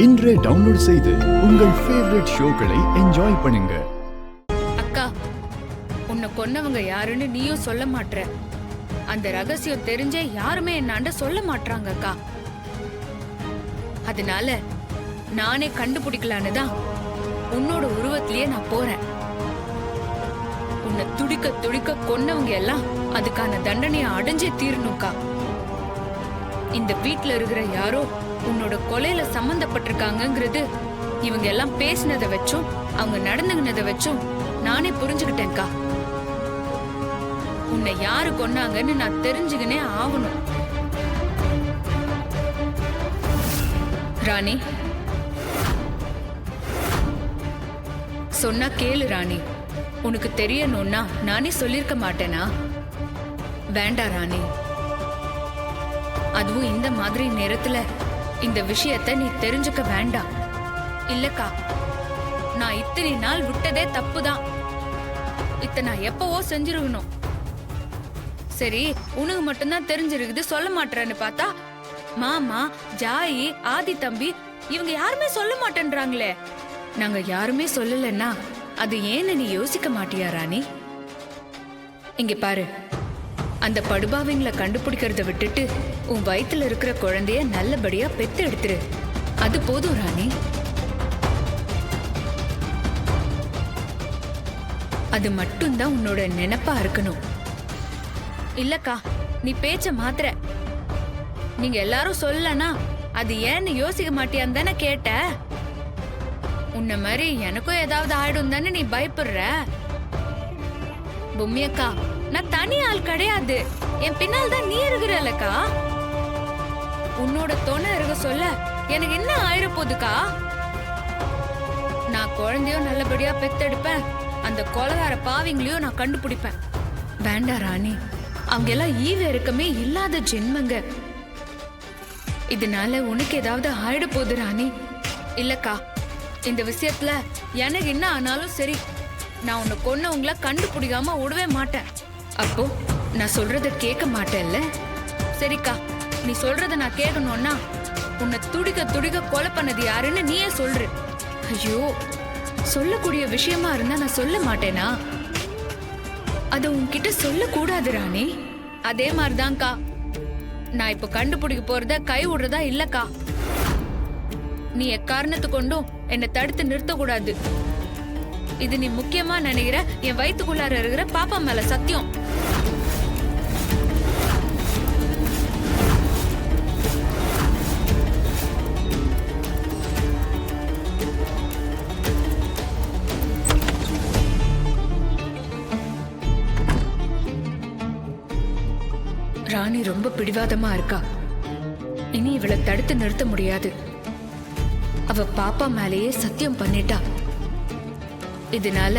இன்றே டவுன்லோட் செய்து உங்கள் ஃபேவரட் ஷோக்களை என்ஜாய் பண்ணுங்க. அக்கா, உன்னை கொன்னவங்க யாருன்னு நீயும் சொல்ல மாட்ற. அந்த ரகசியம் தெரிஞ்சே யாருமே என்னாண்ட சொல்ல மாட்றாங்க அக்கா. அதனால நானே கண்டுபிடிக்கலான்னு தான் உன்னோட உருவத்திலேயே நான் போறேன். உன்னை துடிக்க துடிக்க கொன்னவங்க எல்லாம் அதுக்கான தண்டனையை அடைஞ்சே தீரணும்க்கா. இந்த வீட்ல இருக்கிற யாரோ உன்னோட கொலையில சம்பந்தப்பட்டிருக்காங்கிறது இவங்க எல்லாம் பேசினதை வச்சும் அவங்க நடந்துகினதை வச்சும் நானே புரிஞ்சுக்கிட்டேன்க்கா. உன்னை யாரு கொன்னாங்கன்னு நான் தெரிஞ்சுக்கினே ஆகணும். ராணி, சொன்னா கேளு ராணி. உனக்கு தெரியணும்னா நானே சொல்லிருக்க மாட்டேனா? வேண்டாம் ராணி. அதுவும் இந்த மாதிரி நேரத்துல இந்த விஷயத்தை நீ தெரிஞ்சுக்க வேண்டாம். இல்லக்கா, நான் இத்தனை நாள் விட்டதே தப்புதான். நான் எப்பவோ செஞ்சிருக்கணும். சரி, உனக்கு மட்டும்தான் தெரிஞ்சிருக்குது, சொல்ல மாட்டேன்னு பார்த்தா மாமா, ஜாயி, ஆதி தம்பி இவங்க யாருமே சொல்ல மாட்டேன்றாங்களே. நாங்க யாருமே சொல்லலன்னா அது ஏன்னு நீ யோசிக்க மாட்டியா ராணி? இங்க பாரு, அந்த படுபாவிங்களை கண்டுபிடிக்கிறத விட்டுட்டு உன் வயித்துல இருக்கிற குழந்தைய நல்லபடியா பெத்து எடுத்துரு. அது போதும் ராணி. அது மட்டும்தான் உன்னோட நினைப்பா இருக்கணும். இல்லக்கா, நீ பேச்ச மாத்திர. நீங்க எல்லாரும் சொல்லலனா அது ஏன்னு யோசிக்க மாட்டியான்னு தானே கேட்ட. உன்ன மாதிரி எனக்கும் ஏதாவது ஆயிடும் தானே நீ பயப்படுற. பொம்மியக்கா, நான் தனி ஆள் கிடையாது. என் பின்னால் தான் நீ இருக்கிறல்லக்கா. உன்னோட துணை இருக்க சொல்ல எனக்கு என்ன ஆயிர போகுதுக்கா? நான் குழந்தையும் நல்லபடியா பெத்தெடுப்பேன். அந்த கொலகார பாவிங்களையும் நான் கண்டுபிடிப்பேன். வேண்டாம் ராணி, அவங்க எல்லாம் ஈவ இருக்கமே இல்லாத ஜென்மங்க. இதனால உனக்கு ஏதாவது ஆயிட போகுது ராணி. இல்லக்கா, இந்த விஷயத்துல எனக்கு என்ன ஆனாலும் சரி, நான் உன்னை கொன்னவங்கள கண்டுபிடிக்காம விடவே மாட்டேன். அப்போ நான் சொல்றத கேட்க மாட்டேன்ல? சரிக்கா, நீ சொல்றத நான் கேட்கணும்னா உன்னை துடிக்க துடிக்க கொலை பண்ணது யாருன்னு நீயே சொல்ற. ஐயோ, சொல்லக்கூடிய விஷயமா இருந்தா நான் சொல்ல மாட்டேனா? அத உன்கிட்ட சொல்லக்கூடாது ராணி. அதே மாதிரிதான்க்கா, நான் இப்ப கண்டுபிடிக்க போறத கை விடுறதா இல்லக்கா. நீ எக்காரணத்து கொண்டும் என்னை தடுத்து நிறுத்த கூடாது. இது நீ முக்கியமா நினைக்கிற என் வயிற்றுக்குள்ளார இருக்கிற பாப்பா மேல சத்தியம். ராணி ரொம்ப பிடிவாதமா இருக்கா. இனி இவளை தடுத்து நிறுத்த முடியாது. அவ பாப்பா மேலேயே சத்தியம் பண்ணிட்டா. இதனால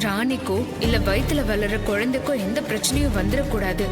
ராணிக்கோ இல்ல வயித்துல வளர்ற குழந்தைக்கோ எந்த பிரச்சனையும் வந்துடக்கூடாது.